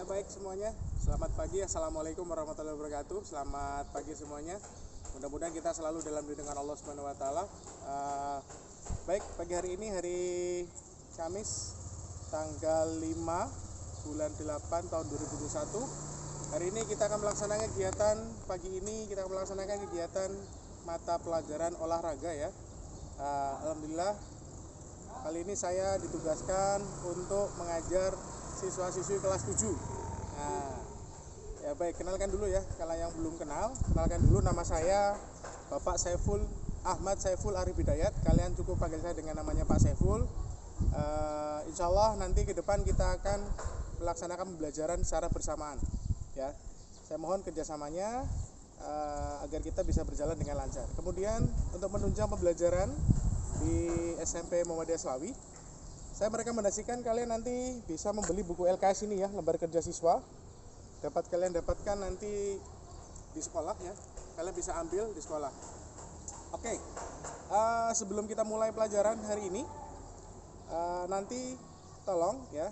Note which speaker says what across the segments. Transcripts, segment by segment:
Speaker 1: baik semuanya. Selamat pagi. Assalamualaikum warahmatullahi wabarakatuh. Selamat pagi semuanya. Mudah-mudahan kita selalu dalam lindungan Allah Subhanahu wa taala. Baik, pagi hari ini hari Kamis tanggal 5 bulan 8 tahun 2021. Hari ini kita akan melaksanakan kegiatan mata pelajaran olahraga ya. Alhamdulillah kali ini saya ditugaskan untuk mengajar siswa-siswi kelas 7. Nah, ya baik, kenalkan dulu ya. Kalau yang belum kenal, kenalkan dulu, nama saya Bapak Saiful Ahmad Saiful Arif Hidayat. Kalian cukup panggil saya dengan namanya Pak Saiful. Insya Allah nanti ke depan kita akan melaksanakan pembelajaran secara bersamaan ya. Saya mohon kerjasamanya agar kita bisa berjalan dengan lancar. Kemudian untuk menunjang pembelajaran di SMP Muhammadiyah Slawi, saya merekomendasikan kalian nanti bisa membeli buku LKS ini ya, lembar kerja siswa. Kalian dapatkan nanti di sekolah ya. Kalian bisa ambil di sekolah. Oke. Sebelum kita mulai pelajaran hari ini, nanti tolong ya,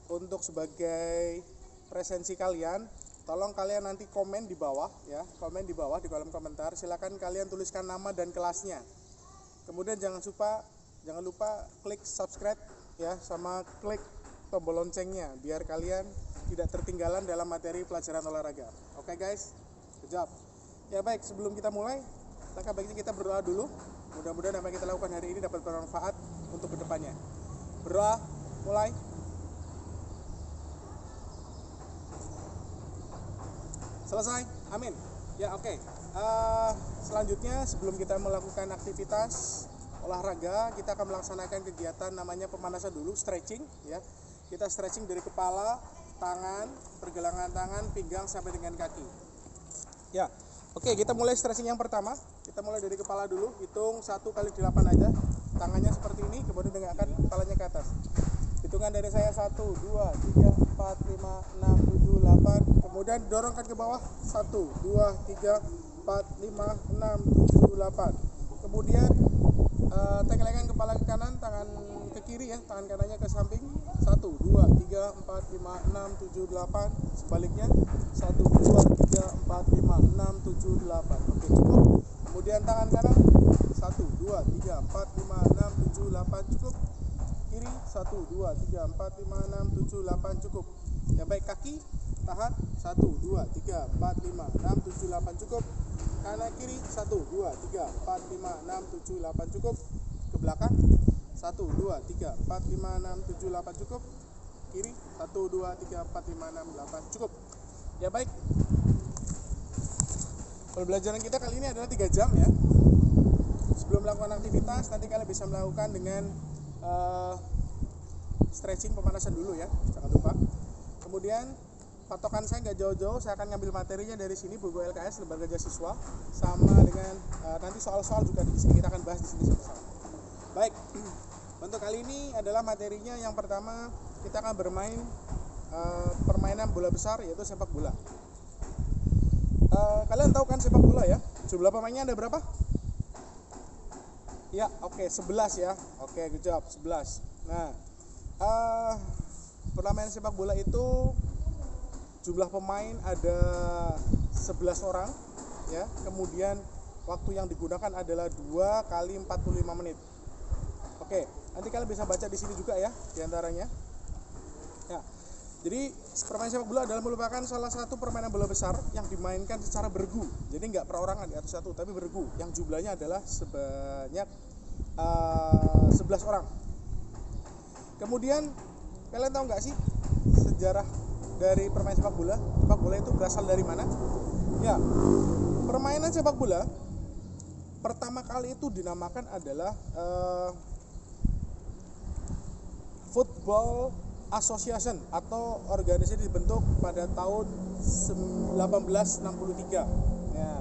Speaker 1: untuk sebagai presensi kalian, tolong kalian nanti komen di bawah ya, komen di bawah di kolom komentar. Silakan kalian tuliskan nama dan kelasnya. Kemudian jangan lupa klik subscribe ya, sama klik tombol loncengnya biar kalian tidak tertinggalan dalam materi pelajaran olahraga. Oke guys, good job. Ya baik, sebelum kita mulai, langkah baiknya kita berdoa dulu. Mudah-mudahan apa yang kita lakukan hari ini dapat bermanfaat untuk kedepannya. Berdoa, mulai. Selesai, amin. Ya oke. Selanjutnya sebelum kita melakukan aktivitas olahraga, kita akan melaksanakan kegiatan namanya pemanasan dulu, stretching ya. Kita stretching dari kepala, tangan, pergelangan tangan, pinggang sampai dengan kaki. Ya. Oke, kita mulai stretching yang pertama. Kita mulai dari kepala dulu, hitung 1 kali 8 aja. Tangannya seperti ini, kemudian tegakkan kepalanya ke atas. Hitungan dari saya 1, 2, 3, 4, 5, 6, 7, 8. Kemudian dorongkan ke bawah 1, 2, 3, 4, 5, 6, 7, 8. Kemudian tengkelengkan kepala ke kanan, tangan ke kiri ya, tangan kanannya ke samping. 1, 2, 3, 4, 5, 6, 7, 8. Sebaliknya 1, 2, 3, 4, 5, 6, 7, 8. Oke, cukup. Kemudian tangan kanan 1, 2, 3, 4, 5, 6, 7, 8. Cukup. Kiri 1, 2, 3, 4, 5, 6, 7, 8. Cukup. Ya baik, kaki tahan 1, 2, 3, 4, 5, 6, 7, 8. Cukup. Kanan kiri 1, 2, 3, 4, 5, 6, 7, 8. Cukup. Ke belakang 1, 2, 3, 4, 5, 6, 7, 8. Cukup. Kiri 1, 2, 3, 4, 5, 6, 8. Cukup. Ya baik, pembelajaran kita kali ini adalah 3 jam ya. Sebelum melakukan aktivitas, nanti kalian bisa melakukan dengan stretching pemanasan dulu ya, jangan lupa. Kemudian patokan saya nggak jauh-jauh, saya akan ngambil materinya dari sini, buku LKS lembar kerja siswa, sama dengan nanti soal-soal juga di sini kita akan bahas di sini sama-sama. Baik, untuk kali ini adalah materinya. Yang pertama kita akan bermain permainan bola besar, yaitu sepak bola. Kalian tahu kan sepak bola ya? Jumlah pemainnya ada berapa? Ya, oke, 11 ya. Oke, good job, 11. Nah, permainan sepak bola itu jumlah pemain ada 11 orang ya. Kemudian waktu yang digunakan adalah 2 kali 45 menit. Oke, nanti kalian bisa baca di sini juga ya, diantaranya. Ya, jadi permainan sepak bola adalah merupakan salah satu permainan bola besar yang dimainkan secara bergu. Jadi nggak perorangan di atas satu, tapi bergu. Yang jumlahnya adalah sebanyak 11 orang. Kemudian kalian tahu nggak sih sejarah dari permainan sepak bola? Sepak bola itu berasal dari mana? Ya, permainan sepak bola pertama kali itu dinamakan adalah Football Association, atau organisasi dibentuk pada tahun 1863. Ya.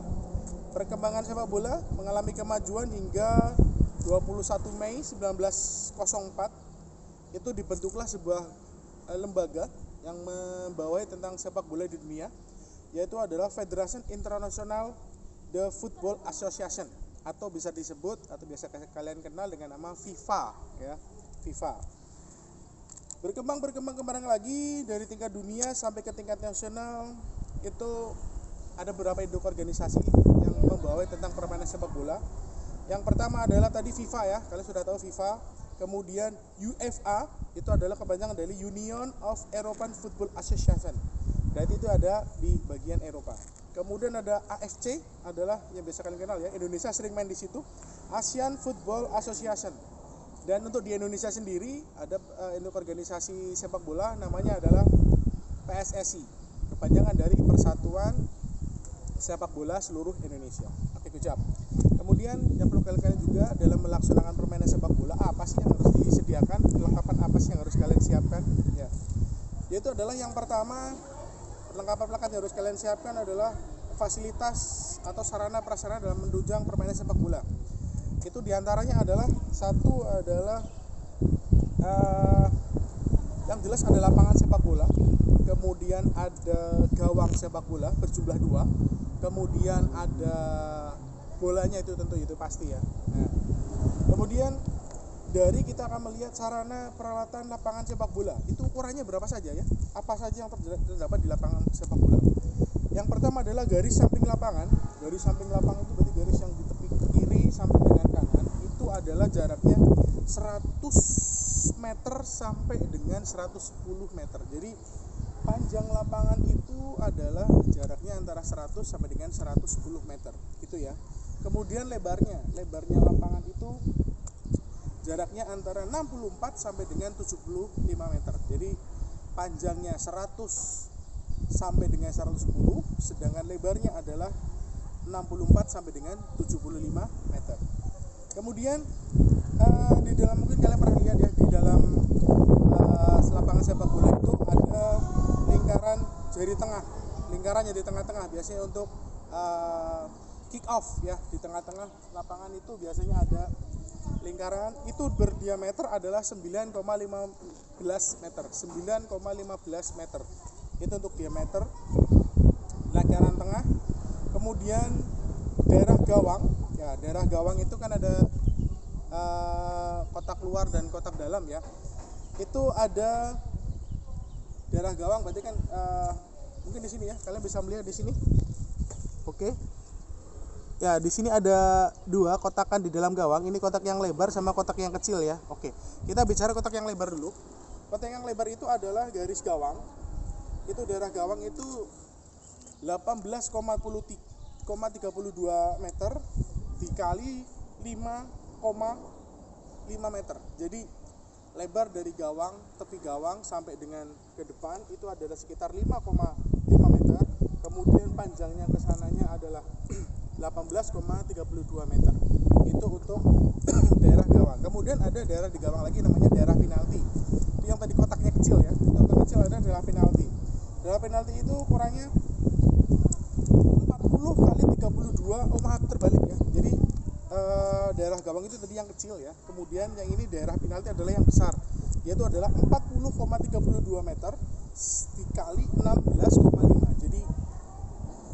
Speaker 1: Perkembangan sepak bola mengalami kemajuan hingga 21 Mei 1904. Itu dibentuklah sebuah lembaga yang membawahi tentang sepak bola di dunia, yaitu adalah Federation International The Football Association, atau bisa disebut atau biasa kalian kenal dengan nama FIFA ya, FIFA. Berkembang lagi dari tingkat dunia sampai ke tingkat nasional. Itu ada beberapa induk organisasi yang membawa tentang permainan sepak bola. Yang pertama adalah tadi FIFA ya, kalian sudah tahu FIFA. Kemudian UEFA, itu adalah kepanjangan dari Union of European Football Association. Berarti itu ada di bagian Eropa. Kemudian ada AFC, adalah yang biasa kalian kenal ya, Indonesia sering main di situ, Asian Football Association. Dan untuk di Indonesia sendiri ada induk organisasi sepak bola namanya adalah PSSI, kepanjangan dari Persatuan Sepak Bola Seluruh Indonesia. Oke, good job. Kemudian yang perlu kalian juga dalam melaksanakan permainan sepak bola, apa sih yang harus disediakan, perlengkapan apa sih yang harus kalian siapkan ya. Yaitu adalah yang pertama, perlengkapan yang harus kalian siapkan adalah fasilitas atau sarana prasarana dalam menunjang permainan sepak bola. Itu diantaranya adalah satu adalah yang jelas ada lapangan sepak bola, kemudian ada gawang sepak bola berjumlah 2, kemudian ada bolanya, itu tentu itu pasti ya. Nah, kemudian dari kita akan melihat sarana peralatan lapangan sepak bola itu ukurannya berapa saja ya, apa saja yang terdapat di lapangan sepak bola. Yang pertama adalah garis samping lapangan. Garis samping lapangan itu berarti garis yang di tepi kiri sampai dengan kanan, itu adalah jaraknya 100 meter sampai dengan 110 meter. Jadi panjang lapangan itu adalah jaraknya antara 100 sampai dengan 110 meter itu ya. Kemudian lebarnya lapangan itu jaraknya antara 64 sampai dengan 75 meter. Jadi panjangnya 100 sampai dengan 110, sedangkan lebarnya adalah 64 sampai dengan 75 meter. Kemudian di dalam, mungkin kalian pernah lihat ya, di dalam lapangan sepak bola itu ada lingkaran jari tengah. Lingkarannya di tengah-tengah biasanya untuk kick off ya, di tengah-tengah lapangan itu biasanya ada lingkaran, itu berdiameter adalah 9,15 meter. 9,15 meter. Itu untuk diameter lingkaran tengah. Kemudian daerah gawang, ya daerah gawang itu kan ada kotak luar dan kotak dalam ya. Itu ada daerah gawang berarti kan mungkin di sini ya, kalian bisa melihat di sini. Oke. Ya, di sini ada 2 kotakan di dalam gawang. Ini kotak yang lebar sama kotak yang kecil ya. Oke. Kita bicara kotak yang lebar dulu. Kotak yang lebar itu adalah garis gawang. Itu daerah gawang itu 18,32 meter dikali 5,5 meter. Jadi lebar dari gawang, tepi gawang sampai dengan ke depan itu adalah sekitar 5,5 meter. Kemudian panjangnya ke sananya adalah 18,32 meter. Itu untuk daerah gawang. Kemudian ada daerah di gawang lagi namanya daerah penalti. Itu yang tadi kotaknya kecil ya. Itu kotak kecil ada daerah penalti. Daerah penalti itu ukurannya 40 kali 32, terbalik ya. Jadi daerah gawang itu tadi yang kecil ya. Kemudian yang ini daerah penalti adalah yang besar. Yaitu adalah 40,32 meter dikali 16,5. Jadi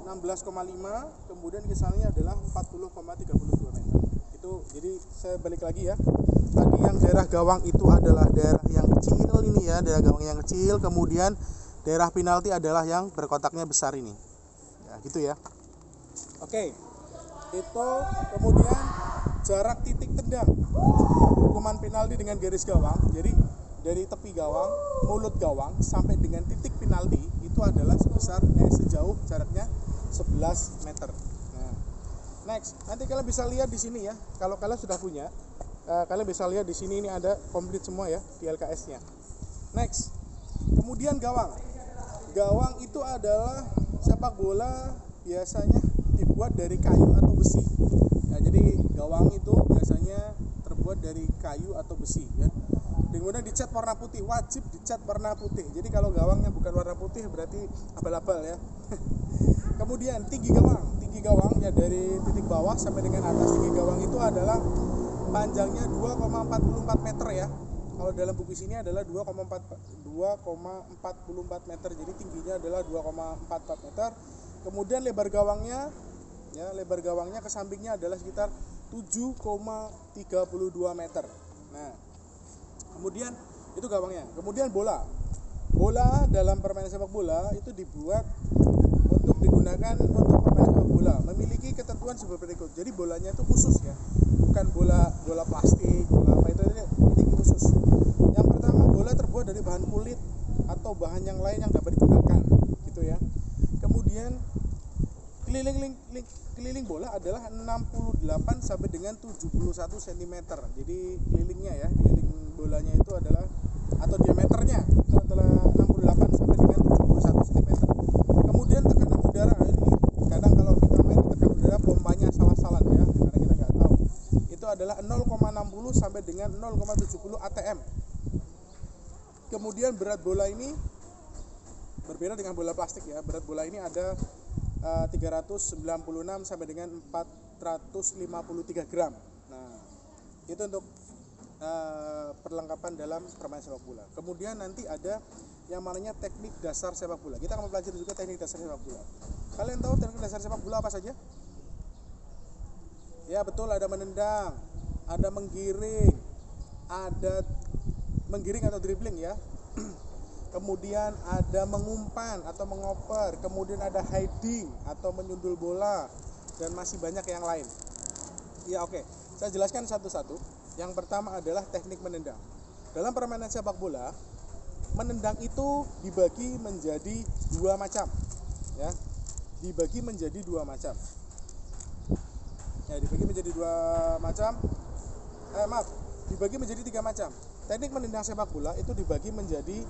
Speaker 1: 16,5, kemudian kisarannya adalah 40,32 meter. Itu jadi saya balik lagi ya. Tadi yang daerah gawang itu adalah daerah yang kecil ini ya, daerah gawang yang kecil. Kemudian daerah penalti adalah yang berkotaknya besar ini. Ya, gitu ya. Oke. Itu kemudian jarak titik tendang hukuman penalti dengan garis gawang. Jadi dari tepi gawang, mulut gawang sampai dengan titik penalti itu adalah sejauh jaraknya 11 meter. Nah, next, nanti kalian bisa lihat di sini ya. Kalau kalian sudah punya, kalian bisa lihat di sini, ini ada komplit semua ya di LKS-nya. Next, kemudian gawang. Gawang itu adalah sepak bola biasanya dibuat dari kayu atau besi. Ya, jadi gawang itu biasanya terbuat dari kayu atau besi ya. Kemudian dicat warna putih, wajib dicat warna putih. Jadi kalau gawangnya bukan warna putih berarti abal-abal ya. Kemudian tinggi gawang ya, dari titik bawah sampai dengan atas. Tinggi gawang itu adalah panjangnya 2,44 meter ya. Kalau dalam buku sini adalah 2,44 meter. Jadi tingginya adalah 2,44 meter. Kemudian lebar gawangnya ke sampingnya adalah sekitar 7,32 meter. Nah, kemudian Itu gawangnya. Kemudian bola. Bola dalam permainan sepak bola itu dibuat untuk digunakan untuk permainan sepak bola. Memiliki ketentuan seperti berikut. Jadi bolanya itu khusus ya. Bukan bola plastik, bola apa itu ini khusus. Yang pertama, bola terbuat dari bahan kulit atau bahan yang lain yang dapat digunakan, gitu ya. Kemudian keliling bola adalah 68 sampai dengan 71 cm. Jadi kelilingnya ya, keliling bolanya itu adalah atau diameternya itu adalah 68 sampai dengan 71 cm. Kemudian tekanan udara, ini kadang kalau kita main tekanan udara pompanya salah-salah ya, karena kita nggak tahu. Itu adalah 0,60 sampai dengan 0,70 atm. Kemudian berat bola ini berbeda dengan bola plastik ya. Berat bola ini ada 396 sampai dengan 453 gram. Nah, itu untuk perlengkapan dalam permainan sepak bola. Kemudian nanti ada yang namanya teknik dasar sepak bola. Kita akan mempelajari juga teknik dasar sepak bola. Kalian tahu teknik dasar sepak bola apa saja? Ya betul, ada menendang, ada menggiring, ada menggiring atau dribbling ya. Kemudian ada mengumpan atau mengoper, kemudian ada hiding atau menyundul bola, dan masih banyak yang lain. Ya oke, saya jelaskan satu-satu. Yang pertama adalah teknik menendang. Dalam permainan sepak bola, menendang itu dibagi menjadi dua macam. Ya, dibagi menjadi dua macam. Ya, dibagi menjadi dua macam. Dibagi menjadi tiga macam. Teknik menendang sepak bola itu dibagi menjadi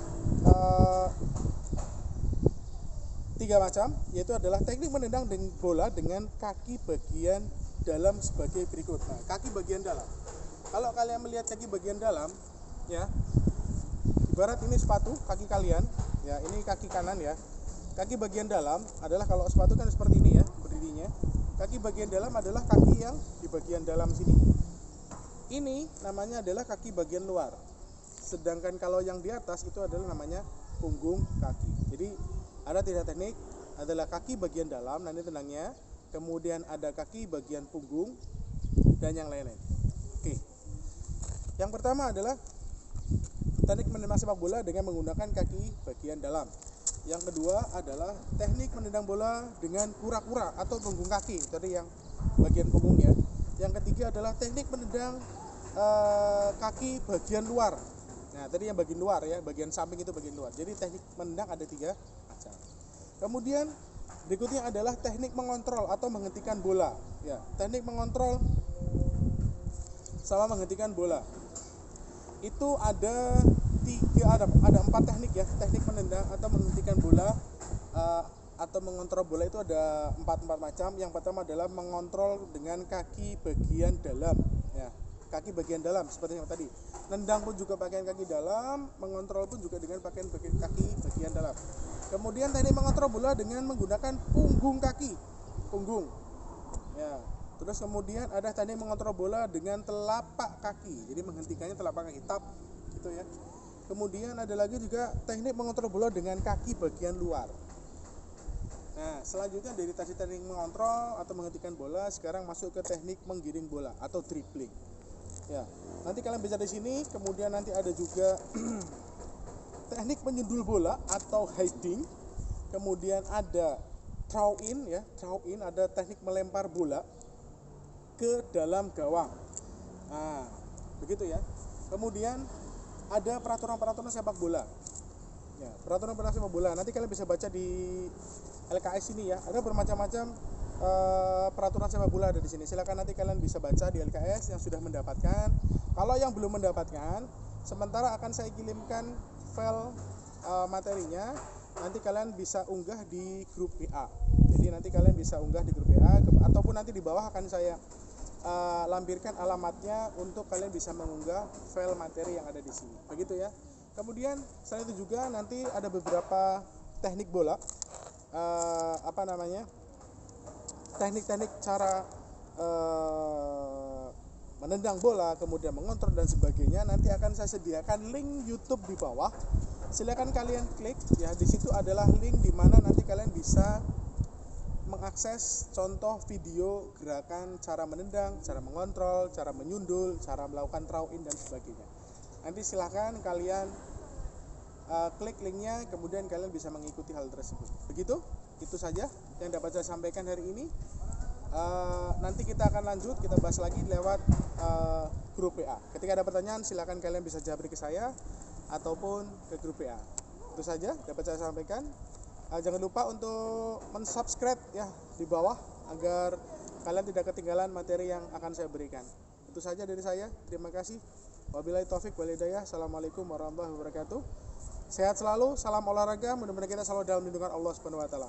Speaker 1: tiga macam, yaitu adalah teknik menendang bola dengan kaki bagian dalam sebagai berikut. Nah, kaki bagian dalam. Kalau kalian melihat kaki bagian dalam, ya, ibarat ini sepatu kaki kalian, ya, ini kaki kanan ya. Kaki bagian dalam adalah kalau sepatu kan seperti ini ya, berdirinya. Kaki bagian dalam adalah kaki yang di bagian dalam sini. Ini namanya adalah kaki bagian luar. Sedangkan kalau yang di atas itu adalah namanya punggung kaki. Jadi ada tiga teknik, adalah kaki bagian dalam nanti tendangnya, kemudian ada kaki bagian punggung, dan yang lain-lain. Oke. Yang pertama adalah teknik menendang sepak bola dengan menggunakan kaki bagian dalam. Yang kedua adalah teknik menendang bola dengan kura-kura atau punggung kaki, tadi yang bagian punggungnya. Yang ketiga adalah teknik menendang kaki bagian luar. Nah, tadi yang bagian luar ya, bagian samping itu bagian luar. Jadi teknik menendang ada tiga macam. Kemudian berikutnya adalah teknik mengontrol atau menghentikan bola. Ya, teknik mengontrol sama menghentikan bola. Itu ada empat teknik ya, teknik menendang atau menghentikan bola atau mengontrol bola itu ada empat macam. Yang pertama adalah mengontrol dengan kaki bagian dalam. Ya, kaki bagian dalam seperti yang tadi. Nendang pun juga pakaian kaki dalam, mengontrol pun juga dengan pakaian kaki bagian dalam. Kemudian teknik mengontrol bola dengan menggunakan punggung kaki, punggung. Ya. Terus kemudian ada teknik mengontrol bola dengan telapak kaki. Jadi menghentikannya telapak kaki, tap gitu ya. Kemudian ada lagi juga teknik mengontrol bola dengan kaki bagian luar. Nah, selanjutnya dari tadi teknik mengontrol atau menghentikan bola, sekarang masuk ke teknik menggiring bola atau dribbling. Ya, nanti kalian bisa di sini. Kemudian nanti ada juga teknik menyundul bola atau hiding. Kemudian ada throw in ya, throw in ada teknik melempar bola ke dalam gawang. Nah, begitu ya. Kemudian ada peraturan-peraturan sepak bola. Ya, peraturan-peraturan sepak bola. Nanti kalian bisa baca di LKS ini ya. Ada bermacam-macam peraturan sepak bola ada di sini. Silakan nanti kalian bisa baca di LKS yang sudah mendapatkan. Kalau yang belum mendapatkan, sementara akan saya kirimkan file materinya. Nanti kalian bisa unggah di grup WA. Jadi nanti kalian bisa unggah di grup WA ataupun nanti di bawah akan saya lampirkan alamatnya untuk kalian bisa mengunggah file materi yang ada di sini. Begitu ya. Kemudian selain itu juga nanti ada beberapa teknik bola, teknik-teknik cara menendang bola, kemudian mengontrol dan sebagainya. Nanti akan saya sediakan link YouTube di bawah. Silakan kalian klik ya. Di situ adalah link di mana nanti kalian bisa mengakses contoh video gerakan cara menendang, cara mengontrol, cara menyundul, cara melakukan throw in dan sebagainya. Nanti silahkan kalian klik linknya, kemudian kalian bisa mengikuti hal tersebut. Begitu, itu saja yang dapat saya sampaikan hari ini. Nanti kita akan lanjut, kita bahas lagi lewat grup WA. Ketika ada pertanyaan silahkan kalian bisa japri ke saya ataupun ke grup WA. Itu saja dapat saya sampaikan. Jangan lupa untuk mensubscribe ya di bawah agar kalian tidak ketinggalan materi yang akan saya berikan. Itu saja dari saya. Terima kasih. Wabillahi taufik wal hidayah. Assalamualaikum warahmatullahi wabarakatuh. Sehat selalu, salam olahraga. Mudah-mudahan kita selalu dalam lindungan Allah Subhanahu wa taala.